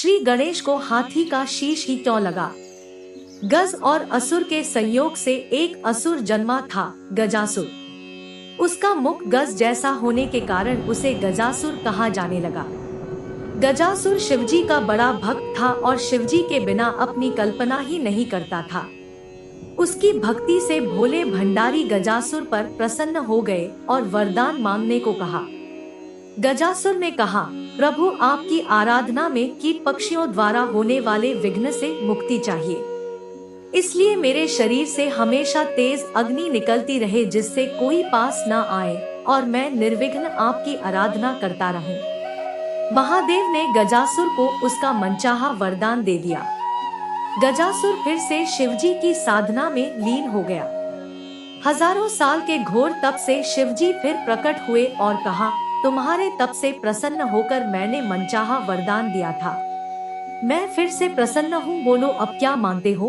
श्री गणेश को हाथी का शीश ही क्यों लगा। गज और असुर के संयोग से एक असुर जन्मा था, गजासुर। उसका मुख गज जैसा होने के कारण उसे गजासुर कहा जाने लगा। गजासुर शिवजी का बड़ा भक्त था और शिवजी के बिना अपनी कल्पना ही नहीं करता था। उसकी भक्ति से भोले भंडारी गजासुर पर प्रसन्न हो गए और वरदान मांगने को कहा। गजासुर ने कहा, प्रभु आपकी आराधना में कीट पक्षियों द्वारा होने वाले विघ्न से मुक्ति चाहिए। इसलिए मेरे शरीर से हमेशा तेज अग्नि निकलती रहे जिससे कोई पास न आए और मैं निर्विघ्न आपकी आराधना करता रहूं। महादेव ने गजासुर को उसका मनचाहा वरदान दे दिया। गजासुर फिर से शिवजी की साधना में लीन हो गया। हजारों साल के घोर तप से शिवजी फिर प्रकट हुए और कहा, तुम्हारे तप से प्रसन्न होकर मैंने मनचाहा वरदान दिया था। मैं फिर से प्रसन्न हूँ, बोलो अब क्या मांगते हो।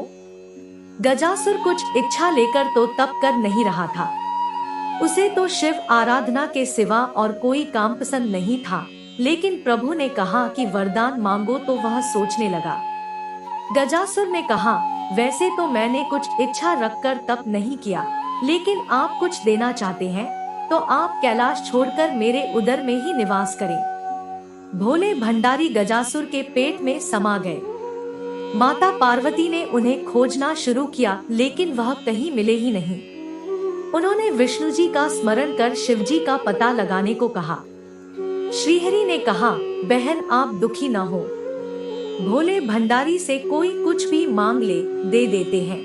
गजासुर कुछ इच्छा लेकर तो तप कर नहीं रहा था। उसे तो शिव आराधना के सिवा और कोई काम पसंद नहीं था, लेकिन प्रभु ने कहा कि वरदान मांगो तो वह सोचने लगा। गजासुर ने कहा, वैसे तो मैंने कुछ इच्छा रखकर तप नहीं किया, लेकिन आप कुछ देना चाहते हैं तो आप कैलाश छोड़कर मेरे उदर में ही निवास करें। भोले भंडारी गजासुर के पेट में समा गए। माता पार्वती ने उन्हें खोजना शुरू किया, लेकिन वह कहीं मिले ही नहीं। उन्होंने विष्णु जी का स्मरण कर शिव जी का पता लगाने को कहा। श्रीहरि ने कहा, बहन आप दुखी न हो, भोले भंडारी से कोई कुछ भी मांग ले, दे देते हैं।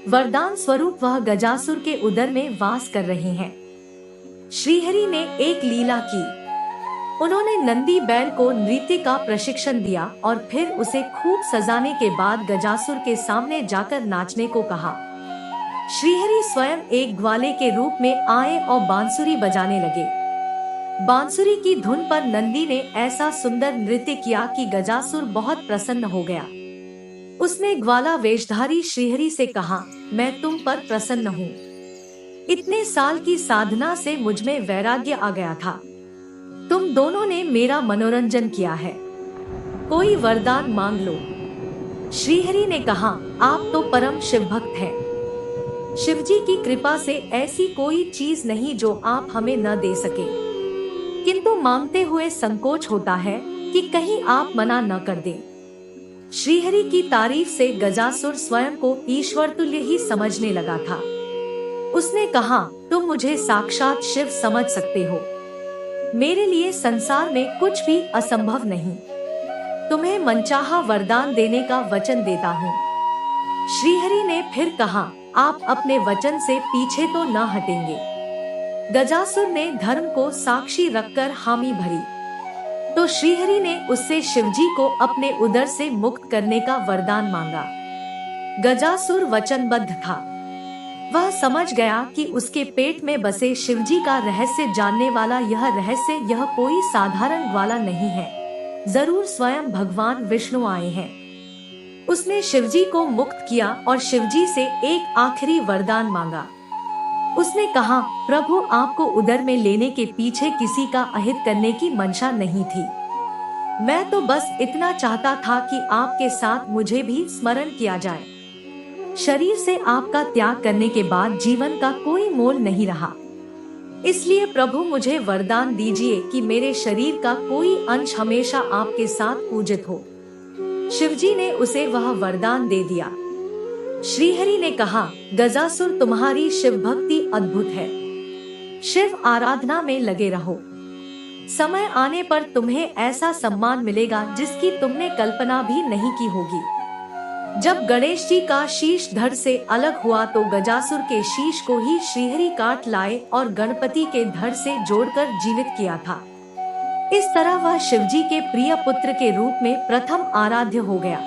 वरदान स्वरूप वह गजासुर के उदर में वास कर रहे हैं। श्रीहरि ने एक लीला की। उन्होंने नंदी बैल को नृत्य का प्रशिक्षण दिया और फिर उसे खूब सजाने के बाद गजासुर के सामने जाकर नाचने को कहा। श्रीहरि स्वयं एक ग्वाले के रूप में आए और बांसुरी बजाने लगे। बांसुरी की धुन पर नंदी ने ऐसा सुंदर नृत्य किया कि गजासुर बहुत प्रसन्न हो गया। उसने ग्वाला वेशधारी श्रीहरि से कहा, मैं तुम पर प्रसन्न हूँ। इतने साल की साधना से मुझ में वैराग्य आ गया था। तुम दोनों ने मेरा मनोरंजन किया है, कोई वरदान मांग लो। श्रीहरि ने कहा, आप तो परम शिव भक्त हैं। शिवजी की कृपा से ऐसी कोई चीज नहीं जो आप हमें न दे सके, किंतु मांगते हुए संकोच होता है कि कहीं आप मना न कर दें। श्रीहरि की तारीफ से गजासुर स्वयं को ईश्वर तुल्य ही समझने लगा था। उसने कहा, तुम मुझे साक्षात शिव समझ सकते हो, मेरे लिए संसार में कुछ भी असंभव नहीं। तुम्हें मनचाहा वरदान देने का वचन देता हूँ। श्रीहरि ने फिर कहा, आप अपने वचन से पीछे तो न हटेंगे। गजासुर ने धर्म को साक्षी रखकर हामी भरी तो श्रीहरि ने उससे शिवजी को अपने उदर से मुक्त करने का वरदान मांगा। गजासुर वचनबद्ध था। वह समझ गया कि उसके पेट में बसे शिवजी का रहस्य जानने वाला यह कोई साधारण ग्वाला नहीं है, जरूर स्वयं भगवान विष्णु आए हैं। उसने शिवजी को मुक्त किया और शिवजी से एक आखिरी वरदान मांगा। उसने कहा, प्रभु आपको उदर में लेने के पीछे किसी का अहित करने की मंशा नहीं थी। मैं तो बस इतना चाहता था कि आपके साथ मुझे भी स्मरण किया जाए। शरीर से आपका त्याग करने के बाद जीवन का कोई मोल नहीं रहा। इसलिए प्रभु मुझे वरदान दीजिए कि मेरे शरीर का कोई अंश हमेशा आपके साथ पूजित हो। शिवजी ने उसे वह वरदान दे दिया। श्रीहरि ने कहा, गजासुर तुम्हारी शिव भक्ति अद्भुत है, शिव आराधना में लगे रहो। समय आने पर तुम्हें ऐसा सम्मान मिलेगा जिसकी तुमने कल्पना भी नहीं की होगी। जब गणेश जी का शीश धड़ से अलग हुआ तो गजासुर के शीश को ही श्रीहरि काट लाए और गणपति के धड़ से जोड़कर जीवित किया था। इस तरह वह शिवजी के प्रिय पुत्र के रूप में प्रथम आराध्य हो गया।